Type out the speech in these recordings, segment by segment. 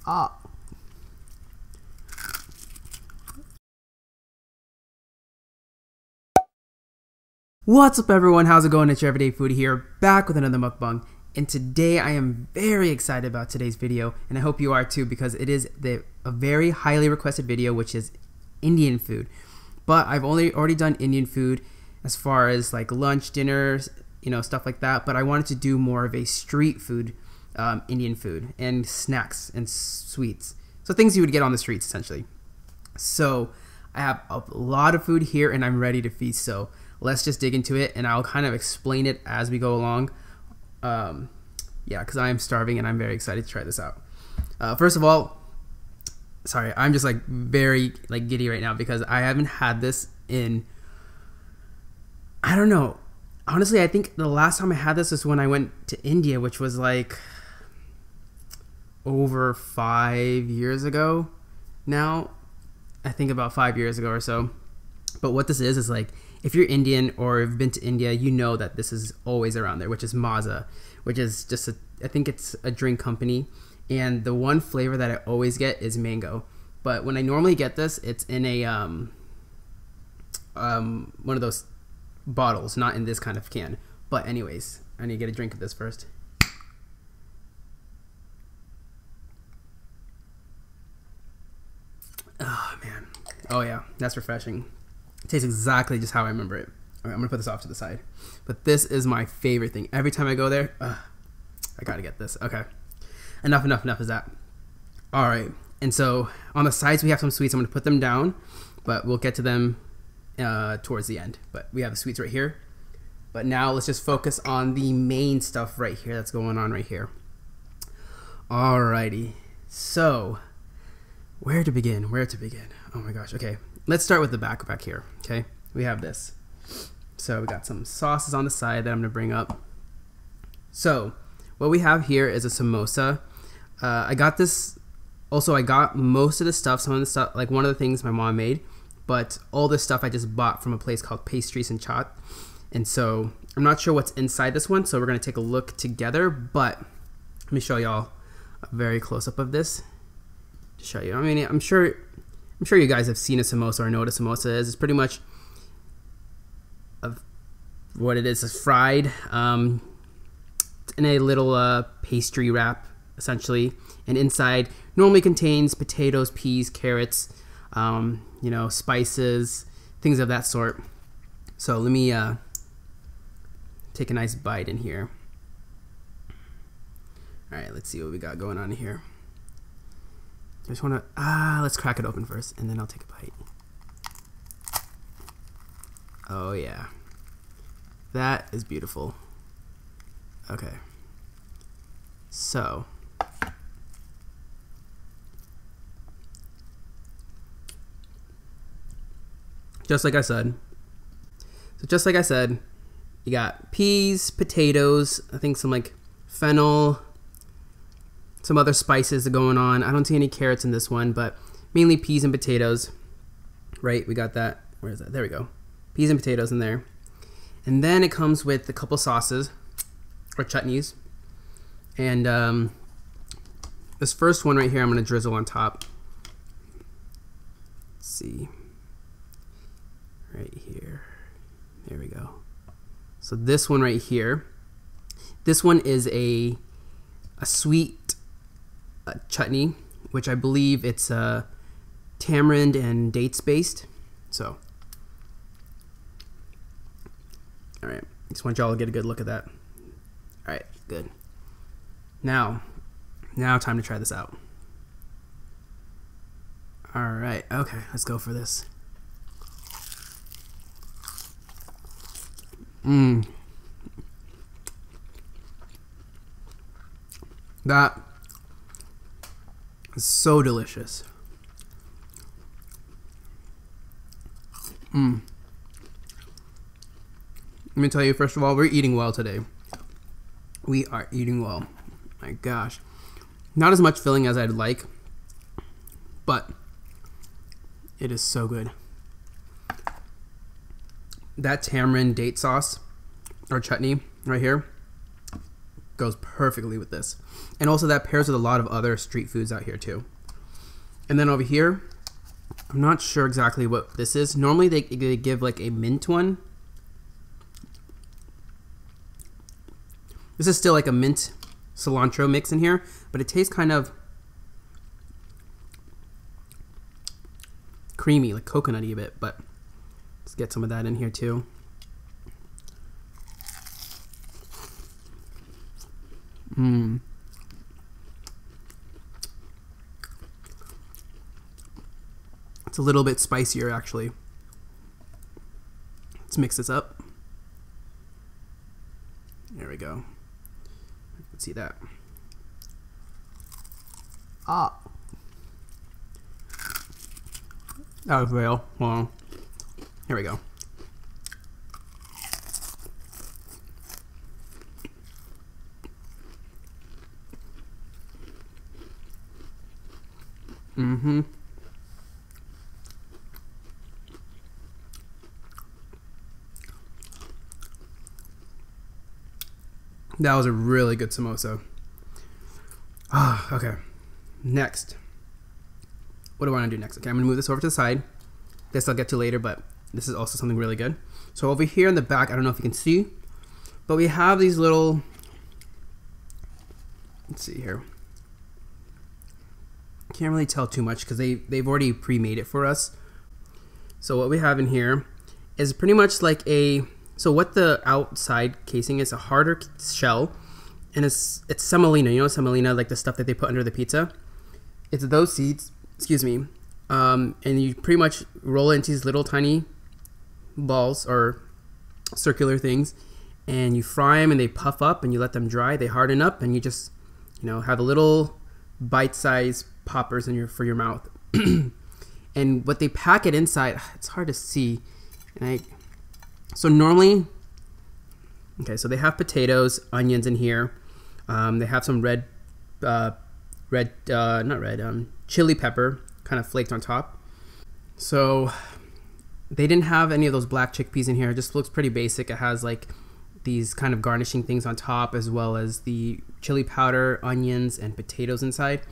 Ah. What's up everyone, how's it going? It's your everyday foodie here, back with another mukbang. And today I am very excited about today's video, and I hope you are too, because it is a very highly requested video, which is Indian food. But I've already done Indian food as far as like lunch, dinners, you know, stuff like that. But I wanted to do more of a street food, Indian food, and snacks and sweets. So things you would get on the streets essentially. So I have a lot of food here and I'm ready to feast. So let's just dig into it and I'll kind of explain it as we go along. Yeah, because I am starving and I'm very excited to try this out. First of all, sorry, I'm just like very like giddy right now because I haven't had this in, I don't know. Honestly, I think the last time I had this is when I went to India, which was like over 5 years ago now. I think about 5 years ago or so. But what this is like, if you're Indian or have been to India, you know that this is always around there, which is Maaza, which is just I think it's a drink company. And the one flavor that I always get is mango. But when I normally get this, it's in a one of those bottles, not in this kind of can. But anyways, I need to get a drink of this first. Oh man. Oh yeah, that's refreshing. It tastes exactly just how I remember it. All right, I'm gonna put this off to the side. But this is my favorite thing. Every time I go there, I gotta get this. Okay. Enough is that. All right, and so on the sides we have some sweets. I'm gonna put them down, but we'll get to them towards the end. But we have the sweets right here. But now let's just focus on the main stuff right here that's going on right here. Alrighty, so where to begin? Oh my gosh, okay. Let's start with the back here, okay? We have this. So we got some sauces on the side that I'm gonna bring up. So what we have here is a samosa. I got this, also I got most of the stuff, some of the stuff, like one of the things my mom made, but all this stuff I just bought from a place called Pastries and Chaat. And so I'm not sure what's inside this one, so we're gonna take a look together, but let me show y'all a very close up of this to show you. I mean, I'm sure you guys have seen a samosa or know what a samosa is. It's pretty much what it is fried in a little pastry wrap, essentially. And inside normally contains potatoes, peas, carrots, you know, spices, things of that sort. So let me take a nice bite in here. All right, let's see what we got going on here. I just want to, let's crack it open first, and then I'll take a bite. Oh yeah, that is beautiful. Okay, so just like I said, you got peas, potatoes, I think some like fennel, some other spices going on. I don't see any carrots in this one, but mainly peas and potatoes. Right, we got that. Where is that? There we go. Peas and potatoes in there. And then it comes with a couple sauces or chutneys. And this first one right here, I'm gonna drizzle on top. Let's see. Right here. There we go. So this one right here, this one is a sweet chutney, which I believe it's tamarind and dates based. So, all right, just want y'all to get a good look at that. All right, good. Now time to try this out. All right, okay, let's go for this. That is so delicious. Let me tell you, first of all, we're eating well today. We are eating well. My gosh. Not as much filling as I'd like, but it is so good. That tamarind date sauce or chutney right here goes perfectly with this. And also that pairs with a lot of other street foods out here too. And then over here, I'm not sure exactly what this is. Normally they give like a mint one. This is still like a mint cilantro mix in here, but it tastes kind of creamy, like coconutty a bit, but let's get some of that in here too. It's a little bit spicier actually. Let's mix this up. There we go. Let's see that. Ah. That was real. Well, here we go. That was a really good samosa. Okay. Next. What do I want to do next? Okay, I'm going to move this over to the side. This I'll get to later, but this is also something really good. So over here in the back, I don't know if you can see, but we have these little, let's see here. Can't really tell too much because they've already pre-made it for us. So what we have in here is pretty much like a, so what the outside casing is, a harder shell, and it's semolina. You know semolina, like the stuff that they put under the pizza? It's those seeds, excuse me, and you pretty much roll it into these little tiny balls or circular things, and you fry them and they puff up and you let them dry. They harden up and you just, you know, have a little bite-sized poppers in for your mouth. And what they pack it inside, it's hard to see. And so normally, okay, so they have potatoes, onions in here. They have some chili pepper kind of flaked on top. So they didn't have any of those black chickpeas in here. It just looks pretty basic. It has like these kind of garnishing things on top, as well as the chili powder, onions, and potatoes inside.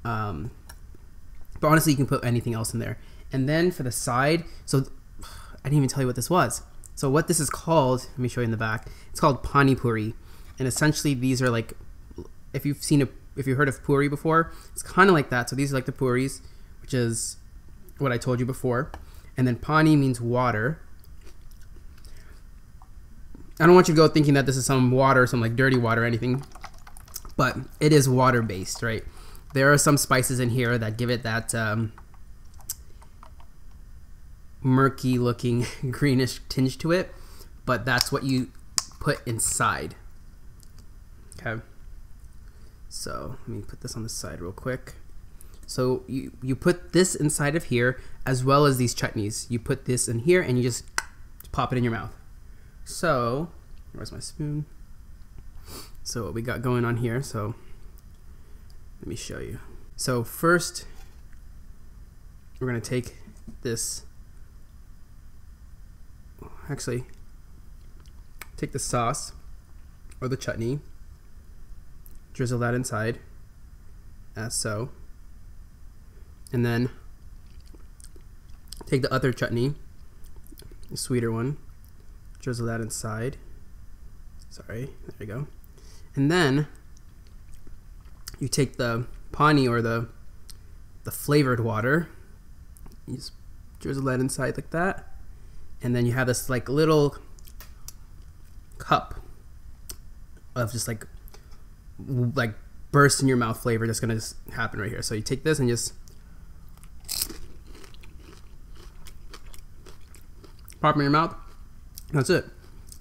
But honestly, you can put anything else in there. And then for the side, so I didn't even tell you what this was. So what this is called, let me show you in the back. It's called Pani Puri. And essentially these are like, if you've heard of puri before, it's kind of like that. So these are like the puris, which is what I told you before. And then pani means water. I don't want you to go thinking that this is some water, some like dirty water or anything, but it is water based, right? There are some spices in here that give it that murky looking greenish tinge to it, but that's what you put inside. Okay, so let me put this on the side real quick. So you put this inside of here, as well as these chutneys. You put this in here and you just pop it in your mouth. So where's my spoon? So what we got going on here, so let me show you. So first we're gonna take this, actually take the sauce or the chutney, drizzle that inside as so, and then take the other chutney, the sweeter one, drizzle that inside. Sorry, there we go. And then you take the pani or the flavored water, you just drizzle that inside like that, and then you have this like little cup of just like burst in your mouth flavor that's gonna just happen right here. So you take this and just pop in your mouth. That's it.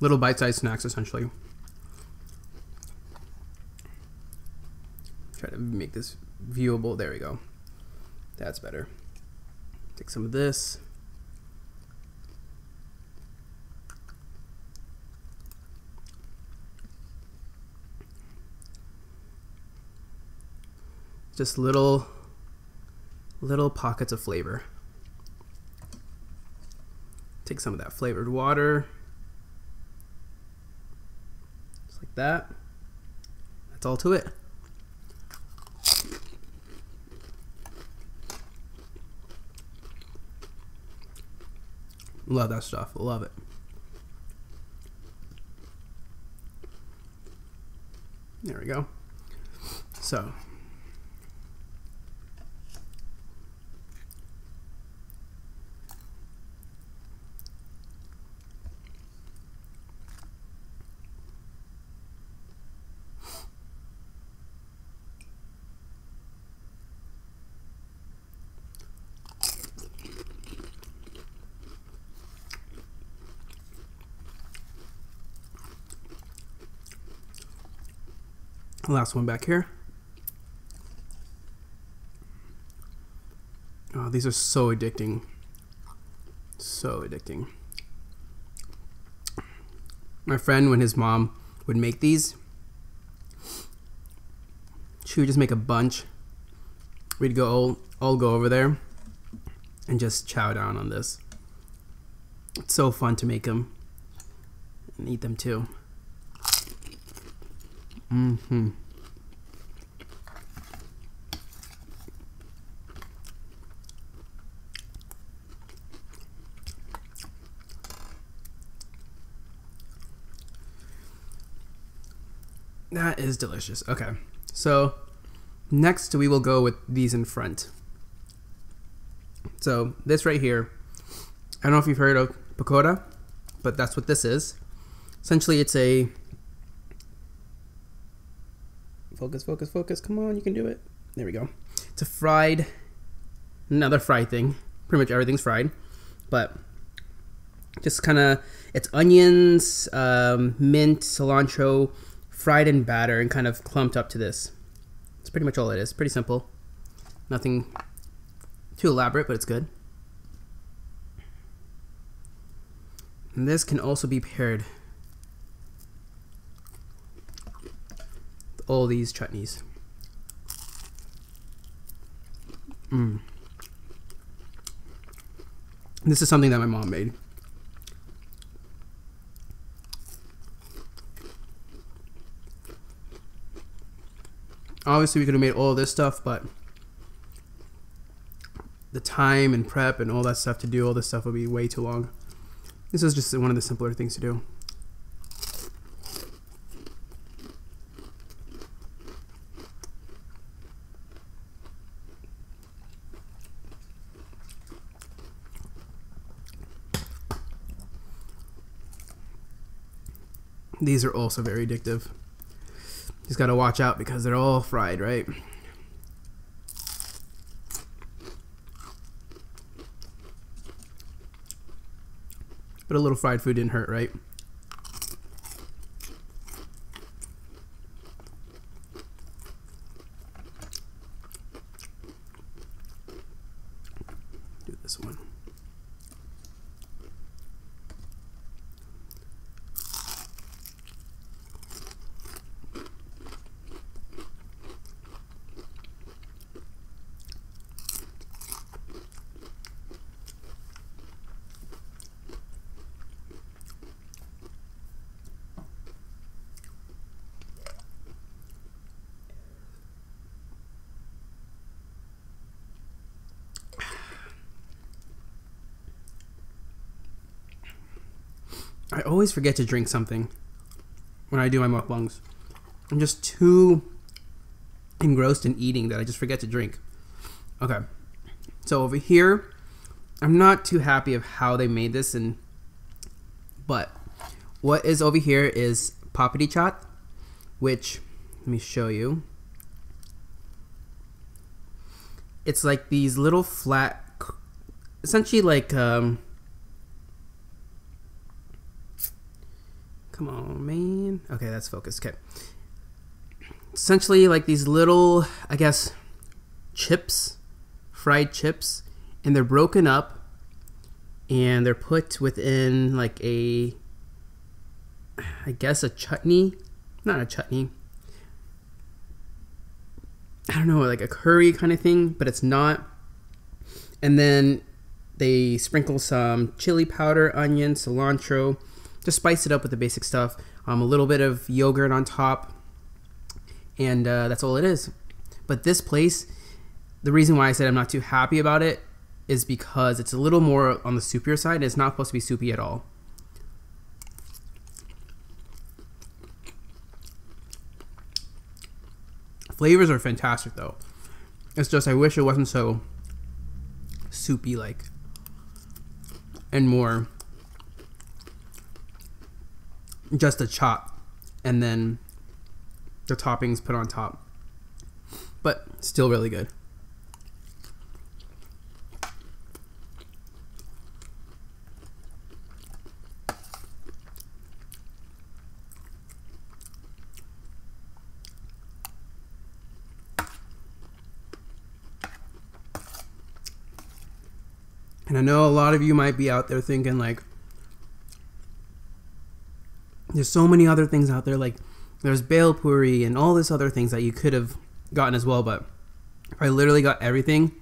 Little bite-sized snacks essentially. Try to make this viewable. There we go. That's better. Take some of this. Just little pockets of flavor. Take some of that flavored water. Just like that. that's all to it. Love that stuff. Love it. There we go. So. Last one back here. Oh, these are so addicting. So addicting. My friend, when his mom would make these, she would just make a bunch. We'd go all go over there and just chow down on this. It's so fun to make them and eat them too. Mm-hmm. That is delicious. Okay, so next we will go with these in front. So this right here, I don't know if you've heard of Pakora, but that's what this is. Essentially, it's a focus. Come on, you can do it. There we go. It's a fried, another fried thing. Pretty much everything's fried, but just kind of, it's onions, mint, cilantro, fried in batter and kind of clumped up to this. It's pretty much all it is. Pretty simple. Nothing too elaborate, but it's good. And this can also be paired with all these chutneys. This is something that my mom made. Obviously, we could have made all this stuff, but the time and prep and all that stuff to do all this stuff would be way too long. This is just one of the simpler things to do. These are also very addictive. Just gotta watch out because they're all fried, right? But a little fried food didn't hurt, right? Do this one. I always forget to drink something when I do my mukbangs. I'm just too engrossed in eating that I just forget to drink. Okay, so over here, I'm not too happy of how they made this, but what is over here is Papdi Chaat, which, let me show you. It's like these little flat, essentially like, come on, man. Okay, that's focused. Okay. Essentially like these little, I guess, chips, fried chips, and they're broken up and they're put within like a, I guess a chutney. Not a chutney. I don't know, like a curry kind of thing, but it's not. And then they sprinkle some chili powder, onion, cilantro, just spice it up with the basic stuff. A little bit of yogurt on top, and that's all it is. But this place, the reason why I said I'm not too happy about it is because it's a little more on the soupier side. It's not supposed to be soupy at all. Flavors are fantastic though. It's just I wish it wasn't so soupy like, and more just a chop and then the toppings put on top. But still really good. And I know a lot of you might be out there thinking like, there's so many other things out there, like there's Bhel Puri and all this other things that you could have gotten as well, but if I literally got everything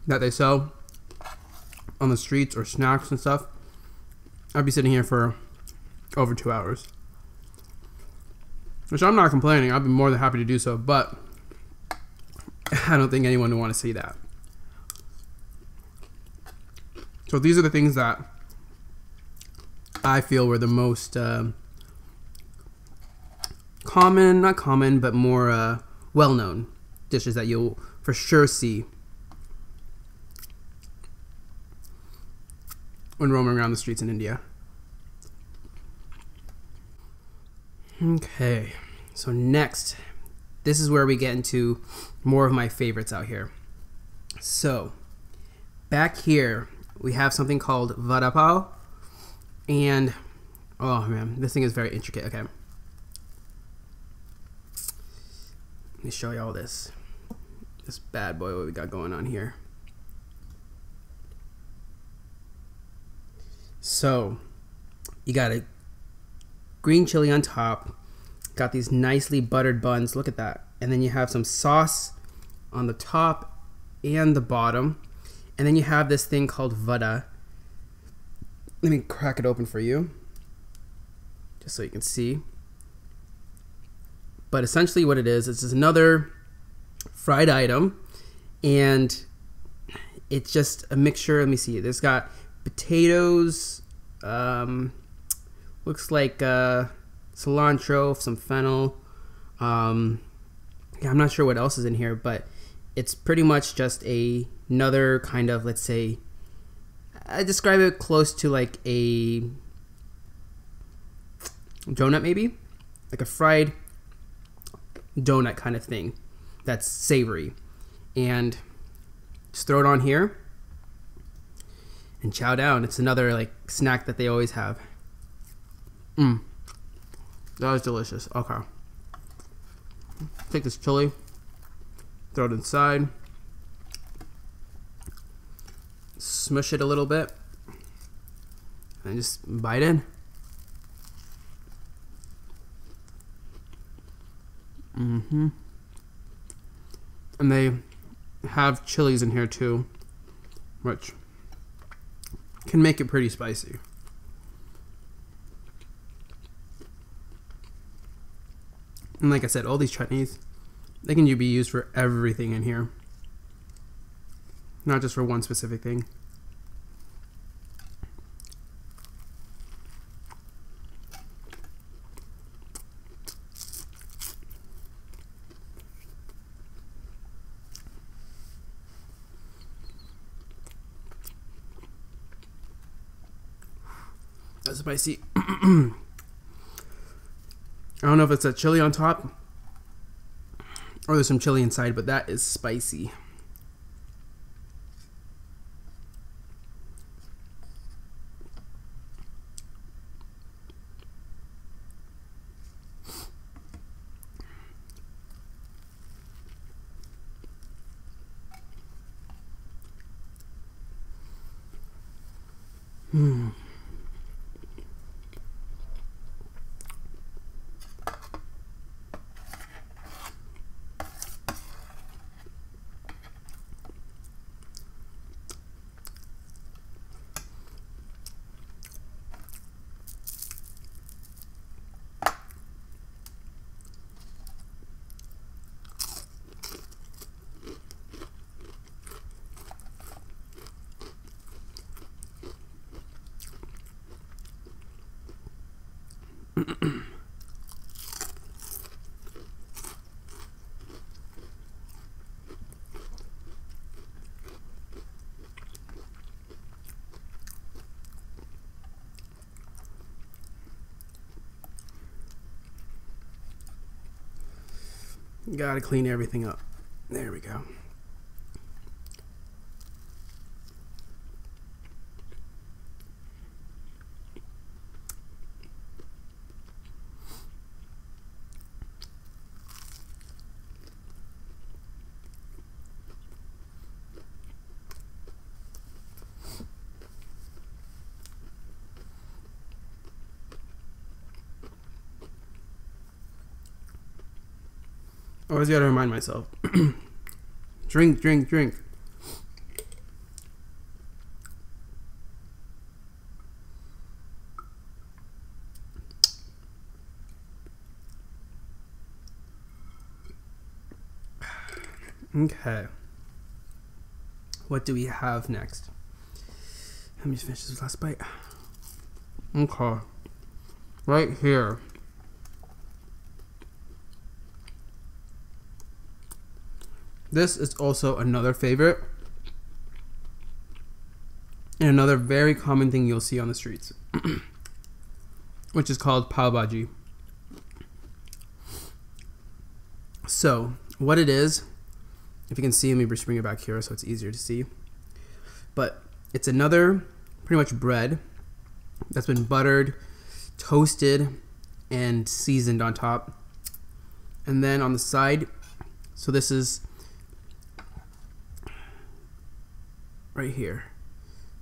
that they sell on the streets or snacks and stuff, I'd be sitting here for over 2 hours. Which I'm not complaining, I'd be more than happy to do so, but I don't think anyone would want to see that. So these are the things that I feel were the most common, not common, but more well-known dishes that you'll for sure see when roaming around the streets in India. Okay, so next, this is where we get into more of my favorites out here. So, back here, we have something called Vada Pav. And, oh man, this thing is very intricate. Okay. Let me show you all this. This bad boy, what we got going on here. So, you got a green chili on top. Got these nicely buttered buns. Look at that. And then you have some sauce on the top and the bottom. And then you have this thing called vada. Let me crack it open for you, just so you can see. But essentially what it is, it's just another fried item. And it's just a mixture. Let me see. There's got potatoes. Looks like cilantro, some fennel. Yeah, I'm not sure what else is in here, but it's pretty much just another kind of, let's say, I describe it close to like a donut maybe, like a fried donut kind of thing that's savory. And just throw it on here and chow down. It's another like snack that they always have. That was delicious. Okay. Take this chili, throw it inside, smush it a little bit, and just bite in. And they have chilies in here too, which can make it pretty spicy. And like I said, all these chutneys, they can be used for everything in here, not just for one specific thing. That's spicy. I don't know if it's a chili on top or there's some chili inside, but that is spicy. Gotta clean everything up. There we go. Always gotta remind myself. Drink, drink, drink. Okay. What do we have next? Let me just finish this last bite. Okay. Right here. This is also another favorite and another very common thing you'll see on the streets, which is called Pav Bhaji. So what it is, if you can see, let me just bring it back here so it's easier to see. But it's another pretty much bread that's been buttered, toasted, and seasoned on top. And then on the side, so this is right here.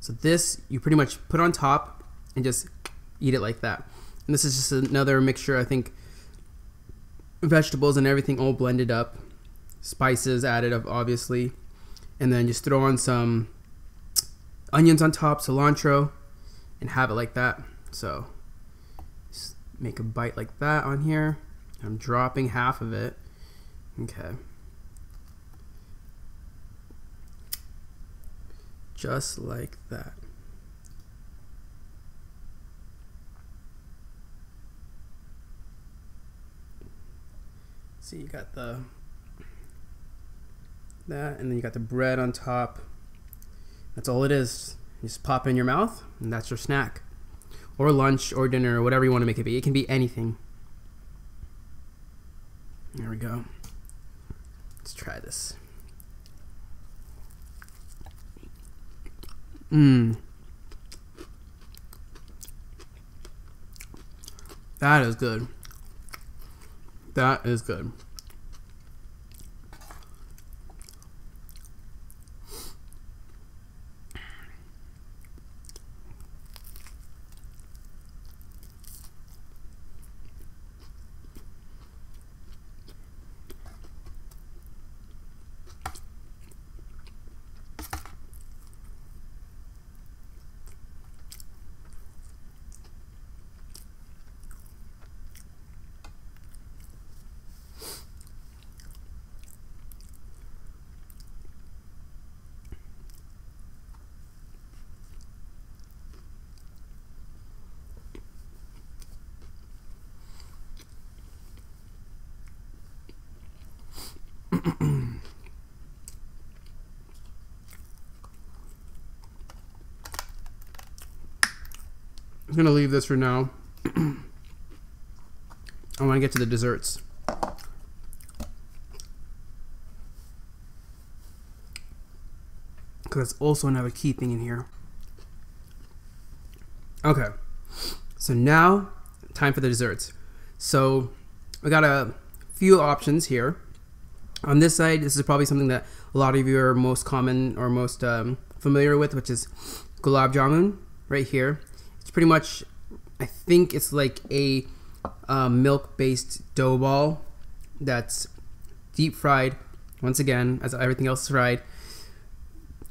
So this you pretty much put on top and just eat it like that. And this is just another mixture, I think, vegetables and everything all blended up, spices added up obviously, and then just throw on some onions on top, cilantro, and have it like that. So just make a bite like that on here. I'm dropping half of it. Okay. Just like that. See, you got that, and then you got the bread on top. That's all it is. You just pop it in your mouth, and that's your snack, or lunch, or dinner, or whatever you want to make it be. It can be anything. There we go. Let's try this. That is good. That is good. I'm gonna leave this for now. I want to get to the desserts. Because that's also another key thing in here. Okay, so now time for the desserts. So we got a few options here. On this side, this is probably something that a lot of you are most common or most familiar with, which is Gulab Jamun right here. It's pretty much, I think it's like a milk-based dough ball that's deep fried, once again, as everything else is fried.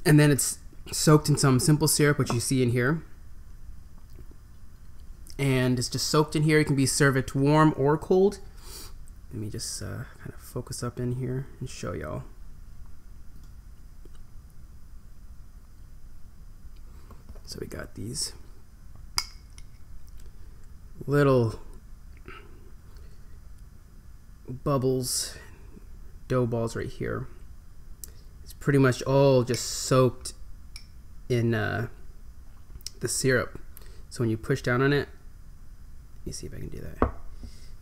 And then it's soaked in some simple syrup, which you see in here. And it's just soaked in here. It can be served warm or cold. Let me just kind of focus up in here and show y'all. So we got these little bubbles, dough balls right here. It's pretty much all just soaked in the syrup. So when you push down on it, let me see if I can do that.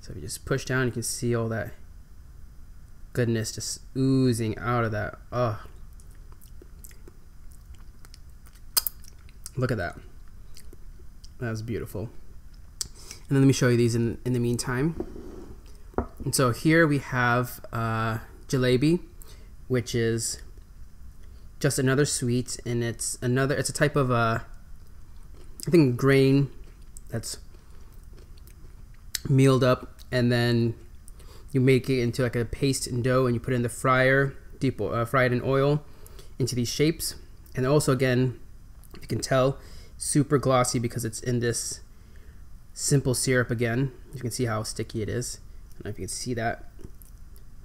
So if you just push down, you can see all that goodness just oozing out of that. Oh, look at that. That was beautiful. And then let me show you these in the meantime. And so here we have Jalebi, which is just another sweet, and it's a type of I think grain that's mealed up, and then you make it into like a paste and dough, and you put it in the fryer, fry it in oil into these shapes. And also, again, you can tell, super glossy because it's in this simple syrup again. You can see how sticky it is. I don't know if you can see that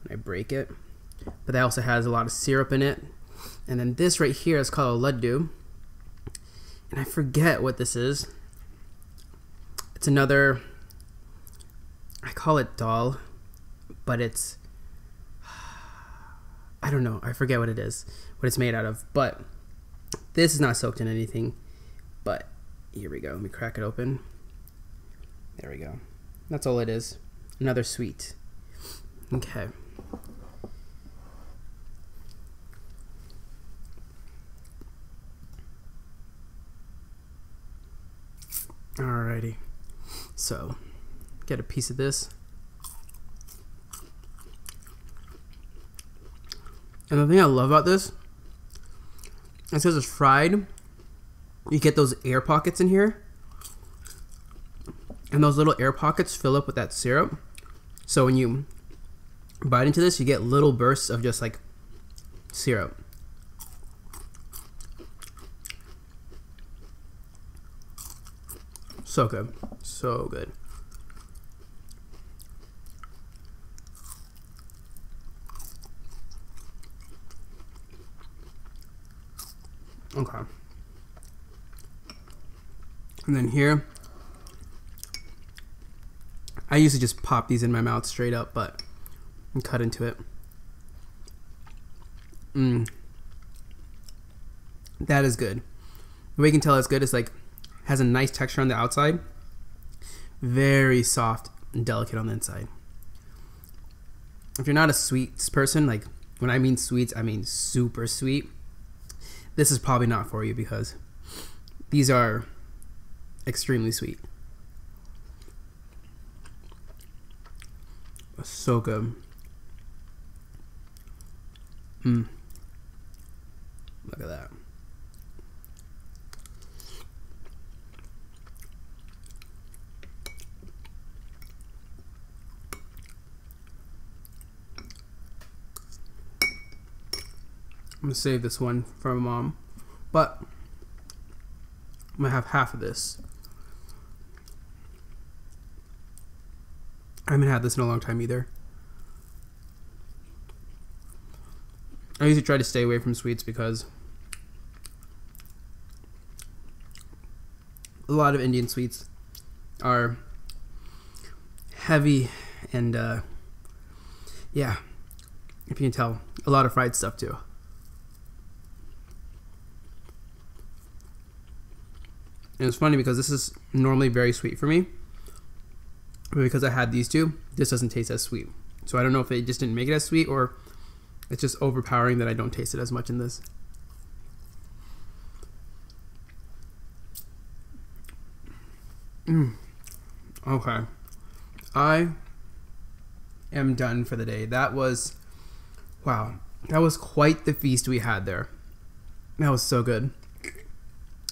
when I break it. But that also has a lot of syrup in it. And then this right here is called a Laddu. And I forget what this is. It's another, I call it dal, but it's, I don't know. I forget what it is, what it's made out of. But this is not soaked in anything. But here we go. Let me crack it open. There we go. That's all it is. Another sweet. Okay. Alrighty. So, get a piece of this. And the thing I love about this is because it's fried, you get those air pockets in here. And those little air pockets fill up with that syrup. So when you bite into this, you get little bursts of just like syrup. So good. So good. Okay. And then here, I usually just pop these in my mouth straight up, but and cut into it. That is good. The way you can tell it's good is like has a nice texture on the outside, very soft and delicate on the inside. If you're not a sweets person, like when I mean sweets, I mean super sweet, this is probably not for you because these are extremely sweet. So good. Look at that. I'm gonna save this one for my mom, but I'm gonna have half of this. I haven't had this in a long time either. I usually try to stay away from sweets because a lot of Indian sweets are heavy and yeah, if you can tell, a lot of fried stuff too. And it's funny because this is normally very sweet for me, but because I had these two, this doesn't taste as sweet. So I don't know if they just didn't make it as sweet or it's just overpowering that I don't taste it as much in this. Okay. I am done for the day. That was, wow. That was quite the feast we had there. That was so good.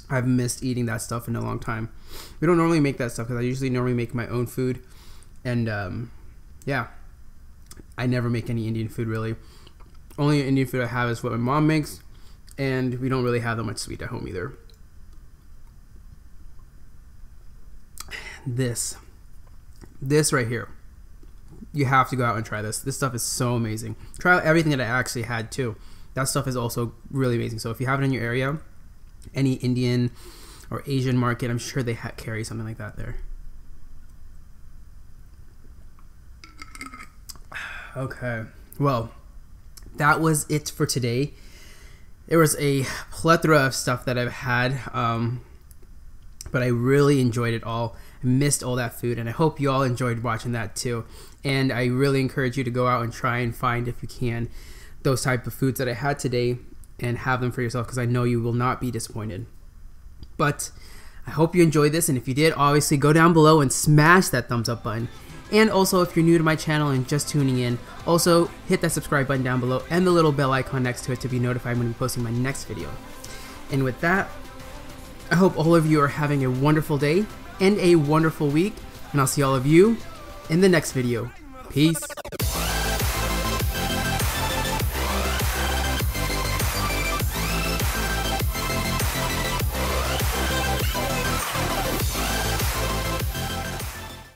I've missed eating that stuff in a long time. We don't normally make that stuff because I usually normally make my own food. And yeah, I never make any Indian food really. Only Indian food I have is what my mom makes. And we don't really have that much sweet at home either. This right here. You have to go out and try this. This stuff is so amazing. Try out everything that I actually had too. That stuff is also really amazing. So if you have it in your area, any Indian or Asian market, I'm sure they carry something like that there. Okay, well, that was it for today. There was a plethora of stuff that I've had. but I really enjoyed it all. I missed all that food, and I hope you all enjoyed watching that too. And I really encourage you to go out and try and find, if you can, those type of foods that I had today and have them for yourself, because I know you will not be disappointed. But I hope you enjoyed this, and if you did, obviously go down below and smash that thumbs up button. And also, if you're new to my channel and just tuning in, also hit that subscribe button down below and the little bell icon next to it to be notified when I'm posting my next video. And with that, I hope all of you are having a wonderful day and a wonderful week, and I'll see all of you in the next video. Peace.